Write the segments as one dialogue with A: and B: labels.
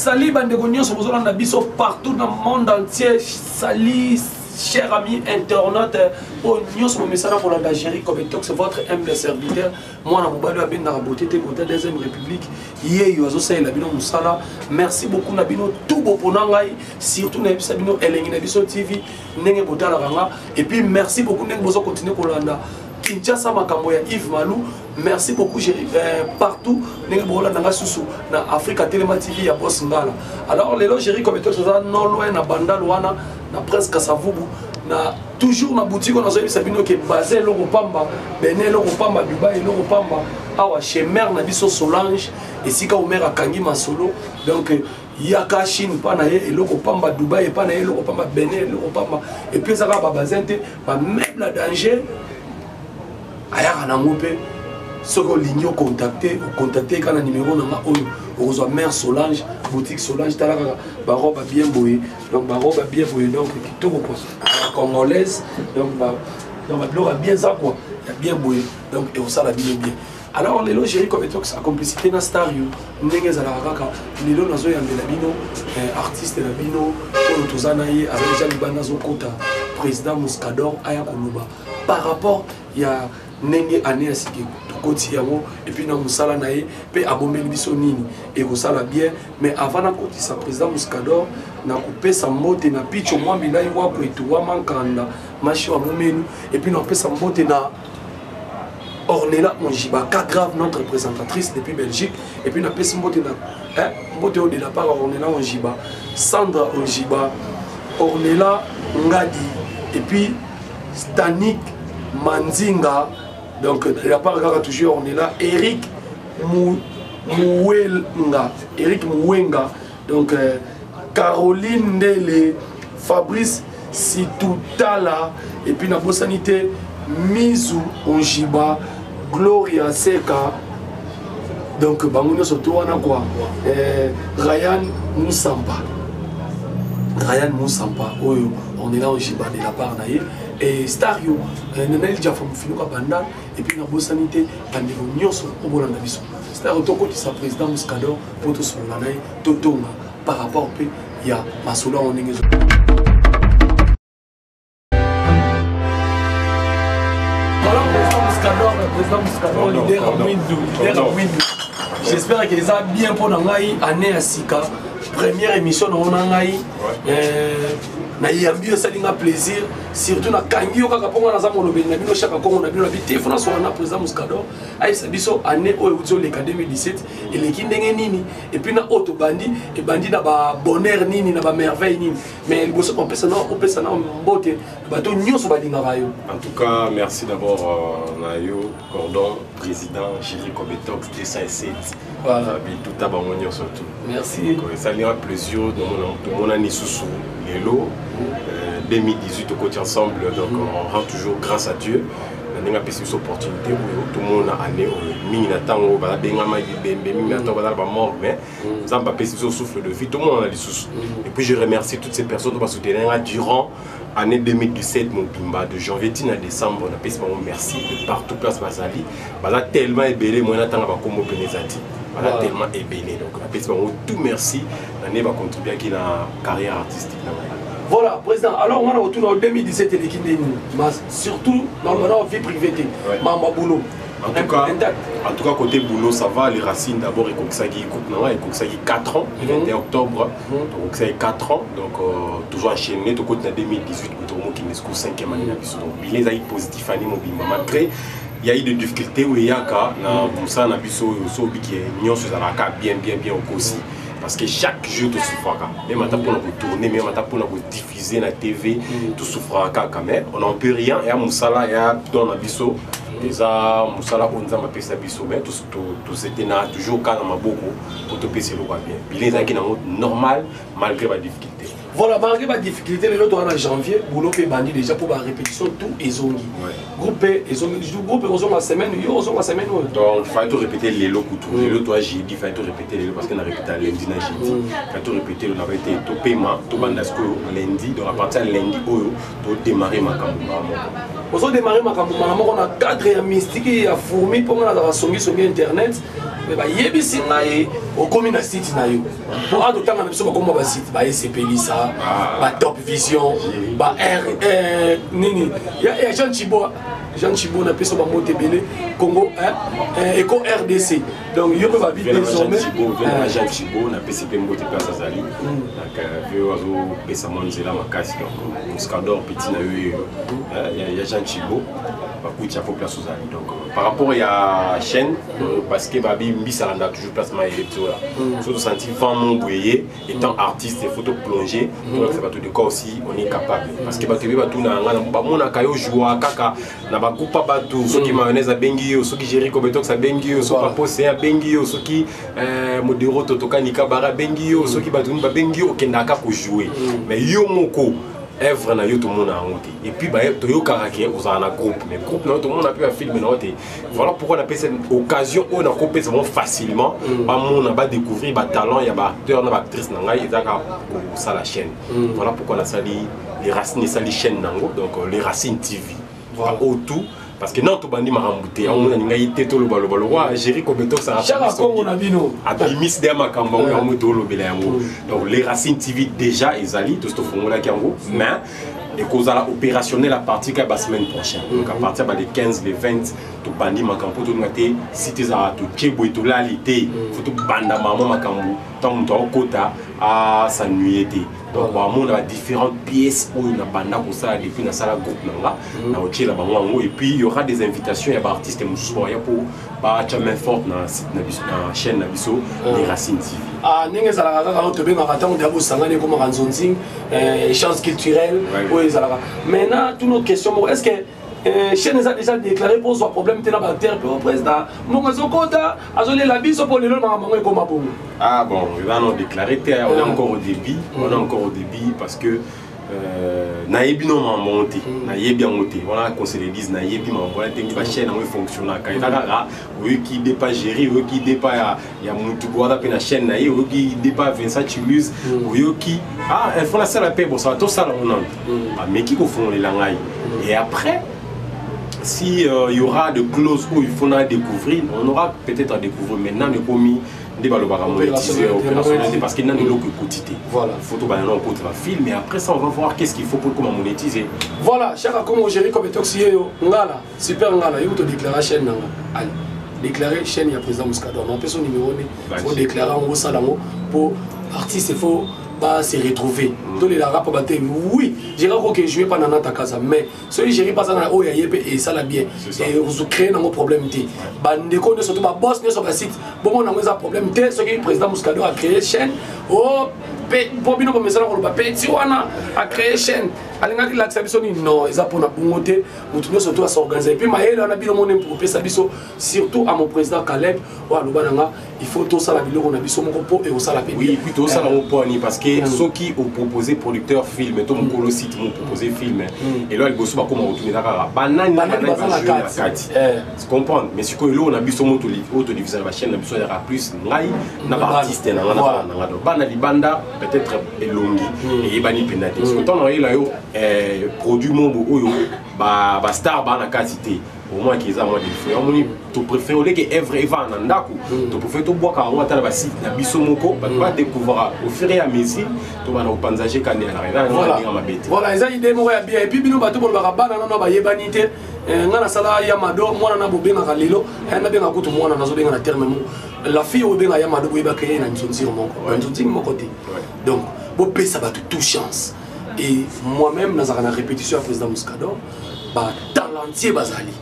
A: Salut Bandegonion, sur vos abisso partout dans le monde entier. Salut chers amis internautes. Pour nous, mon message pour la Géry comme c'est votre humble serviteur. Moi, je suis bien dans la beauté de la deuxième république. Hier, je suis là, merci beaucoup, Nabino. Tout beau pour nous, surtout Nabino, Eleni Nabiso TV, Nenge Botalaranga. Et puis, merci beaucoup, Nenge Bozo continuer pour l'anda. Kinshasa Makamboya Yves Malou, merci beaucoup partout na Africa Telema TV ya Boss Ngala. Alors les loges Géry comme ça non loin na Banda Luana na presque Kasavubu na toujours na boutique on a Sabino qui est basé le Pamba, Benin le Pamba, Dubaï le Pamba, awa chez mère na biso Solange et sika omer akangi masolo donc yaka Chine pas na et le Pamba Dubaï pas na le Pamba Benin le Pamba et puis ça va bazenté ba même la danger ayaka na ngope soko ligno contacter kana numéro na oyo okozwa mère Solange boutique Solange talaka ba robe bien boyé donc ba robe bien boyé donc kitoko quoi congolaise donc ba blora bien ça quoi bien boyé donc et ça la bien bien. Alors les Géry comme tox a complicité na star yo ndenge za la kaka lelo nazo yambela bino artiste na bino pour tozana yi avec Jean Libana Zokota président Muscador aya koloba par rapport ya nenge année asiki koti yango et puis na musala na ye pe abombeli biso nini et kosala bien mais avant na koti sa président Muscador na kopesa mbote na picho mwambi na yi wapo etuwa mankanda mashi wa momenu et puis na kopesa mbote na Ornella Onjiba, cas grave notre représentatrice depuis Belgique et puis na pesa mbote na mbote de la part Ornella Onjiba, Sandra Onjiba, Ornella Ngadi et puis Stanik Manzinga. Donc, il n'y a pas de toujours, on est là. Eric Mouenga. Donc, Caroline Ndele, Fabrice Situtala. Et puis, la sanité, Mizu Onjiba, Gloria Seka. Donc, Bangouna surtout, on a quoi Ryan Moussamba. Ryan Moussamba. On est là, Onjiba, de la part d'Aïe. Et Stario, Nenel Diafam Finuka Banda, et puis la sanité, Pandévo Nyos, au Bolanda Bisso. Stario Toko, qui est président Muscador, pour tout son l'année, Totonga, par rapport au pays, il y a Masola en Engezo. Voilà, président Muscador, leader à Windows. J'espère qu'il a bien pour Nangaï, année à Sika, première émission dans Nangaï. Na yambi osalinga plaisir surtout na kangi okaka ponga na zamu lobeli na bino chaka kongo na bino na biti fona so na président Muscador aisa biso année oyo uzo le 2017 et le kindenge nini et puis na auto bandi et bandi na ba bonheur nini na ba merveille nini mais il bosse on peut ça na mbote bato nyonso balinga rayo.
B: En tout cas merci d'abord Nayo Cordon président Géry Kobetox 207 voilà tout abangonyo surtout merci ça lira plaisir de mon année sous hello 2018 au côté ensemble donc on rend toujours grâce à Dieu on a une petite opportunité où tout le monde a année mini natango bala bengama bembe mini natango bala ba mort mais ça m'a pas ce souffle de vie tout le monde a des sous et puis je remercie toutes ces personnes qui m'ont soutenu durant année 2017 mon bimba de janvier à décembre on a payé merci de partout place Bazali bala tellement ébélé moi natango ba comme Benezati voilà tellement ébélé donc on a payé tout merci l'année va contribuer à la carrière artistique.
A: Voilà, président. Alors, on a retourné en 2017 et surtout dans la vie privée. Maman boulot.
B: En tout cas, côté boulot, ça va. Les racines, d'abord, il y a 4 ans, le 21 octobre. Donc, ça y 4 ans. Donc, toujours enchaîné. Donc, en 2018, qui est 5e année. Donc, il est positif. Malgré, il y a eu des difficultés où il y a ça, on a vu qui est bien aussi. Parce que chaque jour, tu souffres. Même pour nous tourner, même pour nous diffuser la TV, tu souffres quand même. On n'en peut rien. Il y a Moussala, il y a dans la bisso. Déjà, Moussala, on a fait ça bisso. Mais tout c'était toujours quand on a beaucoup pour te passer le bien. Il est normal malgré la difficulté.
A: Voilà, malgré ma difficulté, le lot en janvier, boulot est banni déjà pour la répétition tout et zongi. Groupe et zongi, groupe et la semaine, donc
B: il fallait tout répéter les lots couture. Les lots, toi, j'ai dit, il fallait tout répéter les lots parce qu'on a répété lundi, j'ai dit. Il fallait tout répéter, on avait été tout paiement, tout bandasco lundi, donc à partir de lundi, tout démarrer ma campagne.
A: On a démarré ma campagne, on a cadre mystique et a fourmi pour moi dans songi sur internet. Yebisi naï au commune site naï pour en tout temps on a besoin comme site ba SCP Lisa ba Top Vision ba R nini ya Jean Chibo na peso ba motebele Congo Eco RDC donc yo ba vite désormais
B: Jean Chibo na PCP moté place azali donc veo azo pesa monzela makasi donc Muscador petit na yo ya Jean Chibo ba kucha pour place azali donc par rapport à la chaîne parce que babi Mbissalanda toujours placement électoral surtout senti vraiment bouillé étant artiste et photo plongé donc ça va tout de quoi aussi on est capable parce que batebi batu na ngana ba mona kayo joua kaka na ba coupa batu ceux qui mayonnaise a bengi ceux qui Jerry Kobetox a bengi ceux qui Papo a bengi ceux qui Modero Totoka Nika Bara bengi ceux qui batu ba bengi okendaka ko jouer mais yo moko œuvre na yo tout le monde a honte et puis bah toyo karaké vous en a groupe mais groupe na tout le monde a pu un film na voilà pourquoi on appelle cette occasion on a coupé ça facilement ba monde a pas découvrir ba talent ya ba acteur na ba actrice na ngai ezaka ça la chaîne voilà pourquoi on a sali les racines sali chaîne nango donc les racines TV voilà autour parce que non tout bandi marambouté on a ngayité to lo balo roi Jerry Kobetox ça
A: a comme on a vu nous
B: abimis de makamba on a moto lo belayango donc les racines TV déjà ezali tout ce fongo la kango mais et cause opérationnel à partir de la semaine prochaine donc à partir des 15 les 20 tout bandi makambo tout ngate cité za tout tchebo et tout la lité faut tout banda maman makambo tant on kota à sa nuitée donc on a différentes pièces où on a banda pour ça depuis dans la groupe là na oche la bango et puis il y aura des invitations à artistes mususu pour ba chamin fort na site na chaîne na biso les racines TV
A: ah ninge za la kaka to benga kata on diabo sangane comme ranzonzing chance culturelle oui za la maintenant toutes nos questions est-ce que chaîne a déjà déclaré pour ce problème de la bactérie pour le président mon zokota azolé la biso pour le long mamango comme bon
B: ah bon ils vont déclarer on est encore au début parce que naïbi non monté naïbi en monté voilà qu'on se le dise naïbi mais voilà tengi ba chaîne en fonctionne quand il a oui qui dépasse gérer oui qui dépasse ya mutu guarda pe na chaîne naï oui qui dépasse Vincent Chiluz oui qui ah elle font la salle à paix bon ça tout ça on a mais qui font les langues et après si il y aura des clauses où il faudra découvrir on aura peut-être à découvrir maintenant le commis parce qu'il n'y a de l'eau que quotité. Voilà. Il faut tout balancer en côté la film, mais après ça on va voir qu'est-ce qu'il faut pour comment monétiser.
A: Voilà, chaque comme Jerry Kobetox ngala, super ngala, il faut déclarer chaîne nanga. Allez, déclarer chaîne il y a président Muscador. On peut son numéro il faut déclarer en haut salamo pour artiste il faut se retrouver. Tous les rap batté oui, j'ai que jouer pendant ta casa mais celui Jerry pas ça oh y et ça la bien et vous créez un problème té. Bandeko ne surtout pas boss ne sur le site. Bon on a un problème té ce que le président Muscador a créé chaîne oh Bobino comme ça on va petit wana a créé chaîne. Alinga l'accession non, ils a pour na bungote, mutuno surtout à s'organiser. Puis maïla on a bien mon pour pesa biso surtout à mon président Caleb ou à Lubananga, il faut tout ça la bilo on a biso mon copo et au ça la paix.
B: Oui, plutôt ça la oponi parce que ceux qui ont proposé producteur film, tout mon colo site m'ont proposé film et là il bosse pas comment retourner d'accord. Banane la carte. Tu comprends? Mais ce que là on a biso mon auto-diffuseur la chaîne na biso ya plus ngai na artiste na na bana libanda peut-être elongi et bani penate. Ce que ton là yo produit mon oyo ba star ba na quantité au moins qu'ils a moins de frères on tu préfères au lieu que œuvre va en ndako tu préfères to boka on ta ba site na biso moko ba découvrir au fur et à mesure to ba na opanzaje kane na voilà
A: ils ont idée mo ya bien et puis bino ba to ba bana na ba yebanité ngana sala Yamado mwana na bobenga kalelo na benga kutu mwana na zo benga na terme mo la fille au benga Yamado boyeba créer na nzonziro moko nzonziro moko côté donc bo pesa ba toute chance. Et moi-même, dans la répétition à président Muscador, talentier bazali.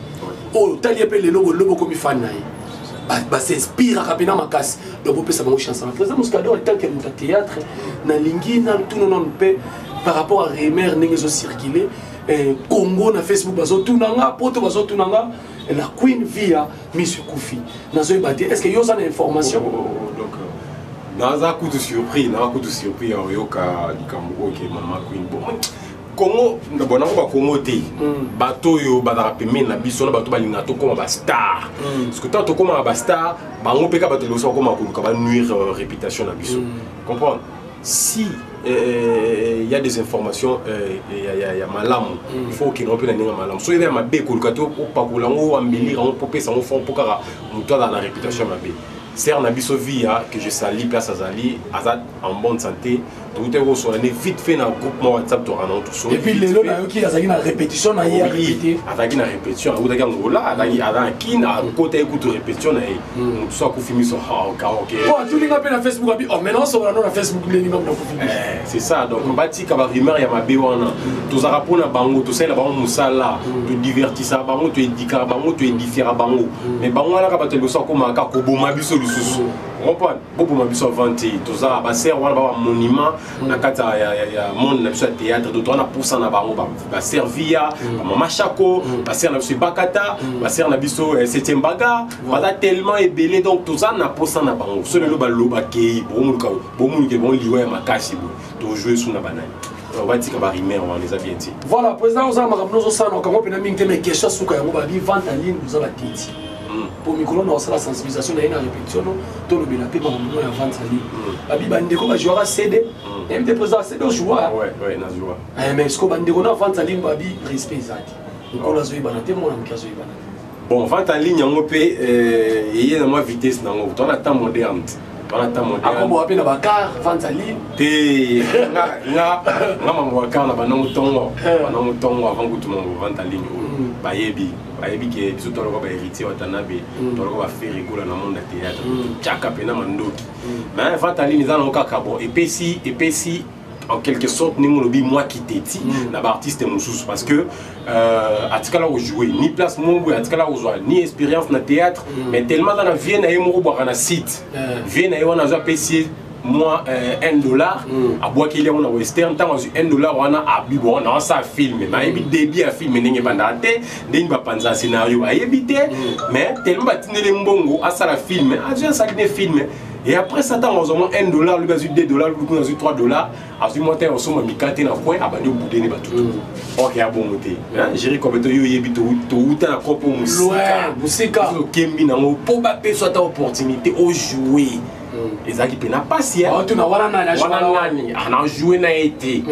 A: Oh, tali appelle le logo comme fan naï. S'inspire à rapidement ma casse. Donc, on peut savoir une chance. Le président Muscador, tant qu'il y a un théâtre, na lingi, na tout non paix par rapport à Rémer, n'est-ce pas circulé. Congo na Facebook, bazo tunanga, poto bazo tunanga. La Queen via Monsieur Koufi. Nazo ebate. Est-ce que y a une information?
B: naza kutu surpris oyoka likambo ke mama Queen bon Congo d'abord na ba Congo te bato yo ba pemena biso na bato balinga to koma ba star parce que tant to koma ba star bango peka bato lo so koma ko ba nuire réputation na biso comprendre si il y a des informations il y a malamu il faut qu'il rempe na ninga malamu so il y a mabe ko kato pa ko lango ambelira on popé ça on fond pokara muto dans la réputation mabe c'est na biso via que je salue place Azali Azad en bonne santé tout est sur l'année vite fait dans groupement WhatsApp to ranon tout ça
A: et puis les lots qui azaki na répétition na hier répété
B: azaki na répétition ou daga ngola azaki ada kina côté écoute répétition na tout ça ko filmi so OK
A: oh tout linga pe na Facebook abi oh maintenant so na Facebook les linga na ko filmi
B: c'est ça donc bati ka ba rumeur ya mabe wana to za rapona bango to sala bango musala to divertissa bango to édika bango to édifiera bango mais bango wana ka batelo so ko maka ko boma biso lususu comprendre bobo ma biso vanti to za ba ser wana ba monument na kata ya monde na biso théâtre to na poussa na bango ba servia mama Chako ba ser na biso bakata ba ser na biso 7e baga ba tellement ébélé donc to za na poussa na bango so le ba loba ke bomulu ke bon liwa ya makasi bo to jouer sous na banane on va dire que va rimer on les a bien dit
A: voilà président on a makamno ça na kango pena mingi mais question suka yango ba bi vente en ligne vous avez titi pour micro na la sensibilisation na ina répétition to le bela pe ba mo ya vente en ligne ba bi bandeko ba joueur CD même des présidents CD joueur
B: ouais na joueur
A: mais est-ce que bandeko na vente en ligne ba bi respect zaki ko la zoyi banate mo na mkazo banate
B: bon vente en ligne yango pe yé na moi vitesse na ngo to na temps moderne
A: akombo wapi na bakar vente en ligne
B: te nga mambo bakar na banango tongo avant que tout le monde vente en ligne bayebi ke biso to ko ba héritier watanabe to ko ba faire rigola na monde théâtre tchaka pena mandoki mais vente en ligne za na kaka bon et puis si en quelque sorte ni molobi moi qui t'éti na ba artiste mususu parce que atikala o jouer ni place mongo atikala o jouer ni expérience na théâtre mais tellement dans la vie na yemo bo na site vie na yona za PC moi $1 à bois qu'il y a on western tant $1 wana abibo na ça film mais ebi débit à film ndenge bandate ndenge ba panza scénario a éviter mais tellement batinele mbongo à ça la film a déjà ça ne film et après ça tant aux moins $1 lui bazu $2 lui bazu $3 a su monter au somme mikate na coin abandi boudé ne batu OK a bon monter gérer comme to yo yebi to uta na kopo musika kembi na mo po ba pe soit opportunité au jouer ezaki pe na pasi
A: oh tu na wana
B: nani na jouer na été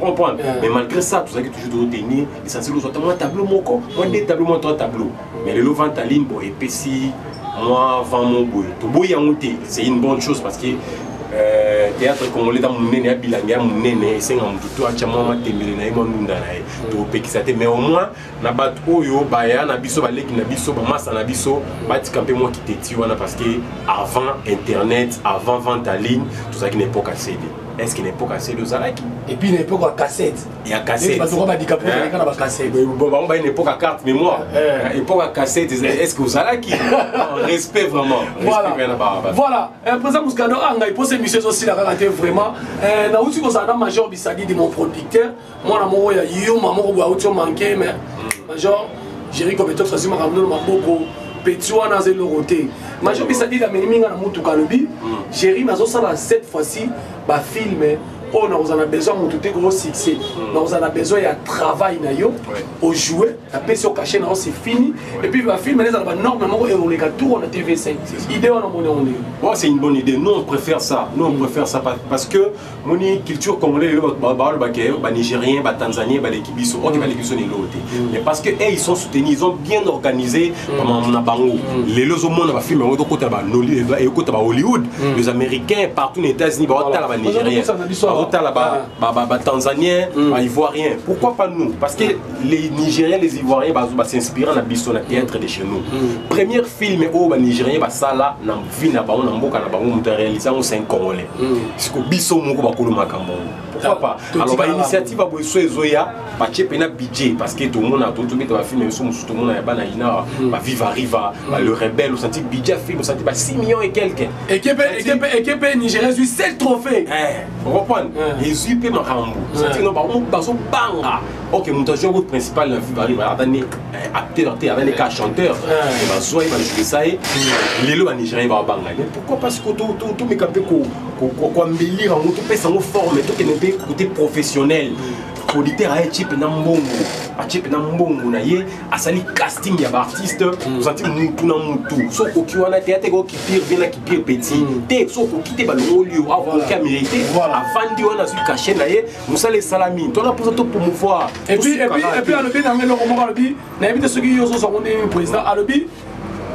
B: comprendre mais malgré ça tout ça qui toujours tenir essentiel soit un tableau moko moi deux tableaux moi trois tableaux mais le vente en ligne bon et puis si moi vend mon boy to boy en monter c'est une bonne chose parce que théâtre congolais dans mon nene abilanga mon nene c'est un tout acha mama tembele na imondunda na to pekisa te mais au moins na bat oyo baya na biso baleki na biso ba massa na biso bati campé moi qui t'éti wana parce que avant internet avant vente en ligne tout ça qui n'est pas CD est-ce qu'il n'est pas cassé de Zalaki
A: et puis il n'est pas à cassette
B: il y a cassette
A: parce qu'on va dire qu'après il y a cassette
B: bon on n'est pas à carte mémoire il n'est pas à cassette est-ce que vous Zalaki respect vraiment
A: voilà président Mouskado anga il pose émission aussi la raconter vraiment na outi ko ça major bisadi de mon producteur moi na mo ya yo maman ko ba outi manqué mais major Jerry Kobetox aussi m'a ramené maboko petit wana ze loroté major bisadi la meninga na mutu kalobi Jerry nazo sala cette fois-ci ba filmer on a besoin de gros succès on a besoin de travail au jouer la personne cachée c'est fini et puis le film normalement on les tour on a TV5 idée on
B: c'est une bonne idée nous on préfère ça parce que mon culture congolaise les nigériens les tanzaniens les kibiso mais parce que ils sont soutenus ils ont bien organisé les lots au monde va filmer Hollywood les américains partout les États-Unis les nigériens les Tanzaniens, les Ivoiriens. Pourquoi pas nous? Parce que les Nigériens, les Ivoiriens vont s'inspirer dans le théâtre de chez nous. Premier film où les Nigériens vont ça na vie na bango na mboka na bango muta réaliser c'est un Congolais. Parce que biso moko ba koloma kambo. Pourquoi pas? Alors ba initiative ba boiso ezoya ba chepena budget parce que tout le monde a tout ba film so tout le monde ya bana ina ba Viva Riva, le rebelle au senti budget film au senti ba 6 millions et quelques.
A: Équipe Nigérienne du seul trophée.
B: On reprend. comprendre les UP makambo c'est non ba baso banga OK mon joueur principal la vie va donner acteur avec les chanteur et baso il va jouer ça et lelo en Nigeria va banga mais pourquoi parce que tout me capé ko embellir en tout pèse en forme tout que côté professionnel auditeur a chip na mbongo na ye asali casting ya ba artiste senti mutu na mutu so ko kiwana théâtre ko kipir vina kipir petit te so ko kité ba lolio avant ka mérité avant di wana su caché na ye musale salami to na pour to promouvoir
A: et puis alobi na ngelo ko mo alobi na éviter ce qui yo so sonde président alobi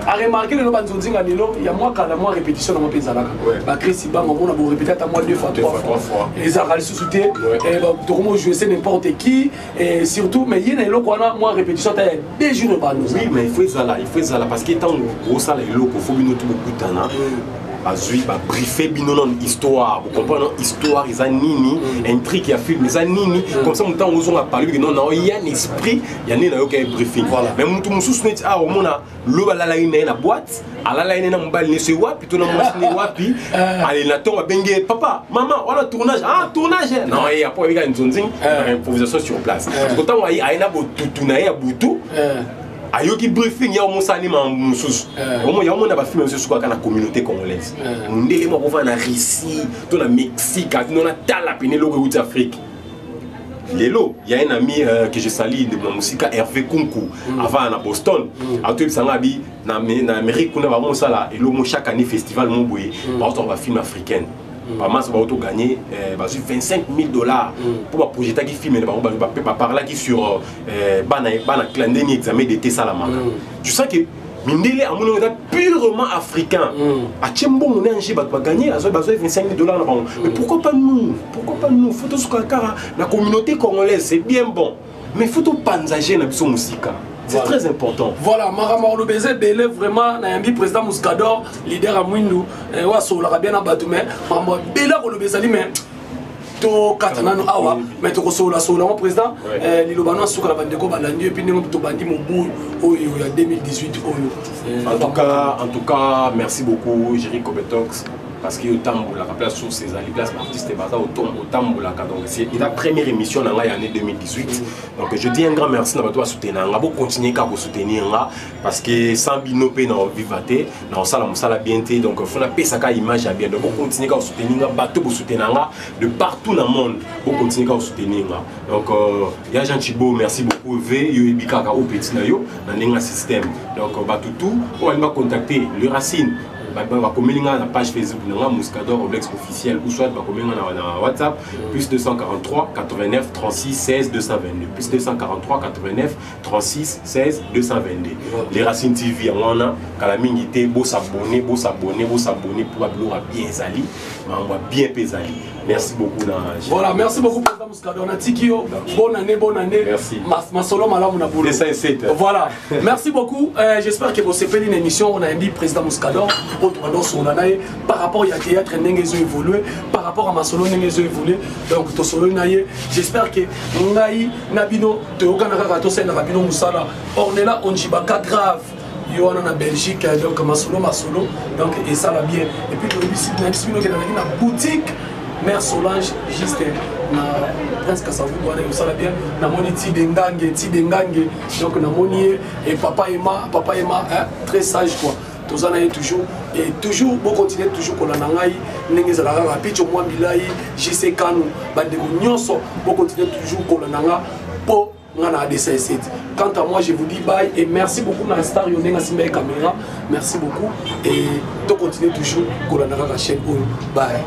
A: a remarqué le banzo zinga lelo il y a moi quand la moi répétition dans mon pays zalaka ba Chris Ibanga on a beau répéter à moi 2 fois 3 fois et ça a sous-souté et ba comment jouer c'est n'importe qui et surtout mais il y a le quoi moi répétition t'as 2 jours ba nous
B: oui mais il faut ça là parce que tant gros ça le loko faut bino tout beaucoup de temps bazui ba briefer bino non histoire vous comprenez histoire ils a nini intrigue il y a film ils a nini comme ça mon temps on a parlé non non il y a un esprit il y a né na OK briefing mais mutu mususu net ah omona lo balala ina na boîte alala ina na mbali ne se wapi to na machine wapi allez na to benge papa maman on a tournage non et après il y a une zone improvisation sur place pourtant on a ina botutu na ya butu ayoki briefing ya mosani ma mususu omo ya mona ba film mususu kwa na communauté congolaise ndele mo va na Russie to na Mexique no na tala pene logo de Afrique lelo il y a un ami que je salue de la musique Hervé Kunku avant à Boston a tout ça bi na Amérique kuna ba mo sala et lo mo chaque année festival mon boye ba on va film africain pas mal ça va auto gagner $25,000 pour projeter qui film ba par là qui sur bana clandestin examen d'été Salamaka tu sais que mindele amono est purement africain a tchembo mon ange ba gagner $25,000 là mais pourquoi pas nous faut tout ce la communauté congolaise c'est bien bon mais faut tout panzager na biso musika. C'est très important. Voilà,
A: Maramor Beze, Belé, vraiment, Nayambi, président Mouskador, leader à Mwindou, Wasso, l'Arabien à Batoumé, Maramor Belé, le Bezali, mais to Katanano Awa, mais to Koso, la Sola, président, Lilobano, Soukra Bandeko, Balandi, et puis nous, to Bandi, Moubou, il y a 2018.
B: En tout cas, merci beaucoup, Jerry Kobetox. Parce que la place sur ces places artistes au Tamboula donc c'est la première émission dans l'année 2018 donc je dis un grand merci à toi soutenir on va continuer à vous soutenir parce que sans binopé dans vivaté dans ça bien donc faut la paix ça image bien donc continuer à soutenir bateau pour soutenir de partout dans le monde pour continuer à soutenir donc il y a Jean Chibo merci beaucoup V yo ebikaka au petit na yo dans un système donc tout on va contacter le Racine. On va communiquer la page Facebook de Mouskador Oblex officiel ou soit on va communiquer dans WhatsApp plus 243 89 36 16 222 plus 243 89 36 16 222 les Racines TV on a calamité beau s'abonner pour avoir bien Zali mais on va bien pesali merci beaucoup
A: voilà merci beaucoup président Mouskador on a tikio bonne année
B: merci
A: ma solo malamu na boulot voilà merci beaucoup j'espère que vous avez fait une émission on a dit président Mouskador par rapport à théâtre n'engezo évolué par rapport à ma solo n'engezo évolué donc to solo naie j'espère que ngai nabino te okanaka to sena rabino musala on est là on chibaka grave yo on en Belgique donc ma solo donc et ça va bien et puis le ici na boutique Mère Solange juste na Prince Kasavu voilà ça va bien na moni ti dengange donc na moni et papa Emma très sage quoi tous en toujours et toujours bon continuer toujours qu'on a nangai n'engue za la rapide au moins bilai JC Kanu bandeko nyonso bon continuer toujours qu'on a nanga po ngana DC7 quant à moi je vous dis bye et merci beaucoup na star yonenga simba caméra merci beaucoup et to continuer toujours qu'on a nanga chaîne bye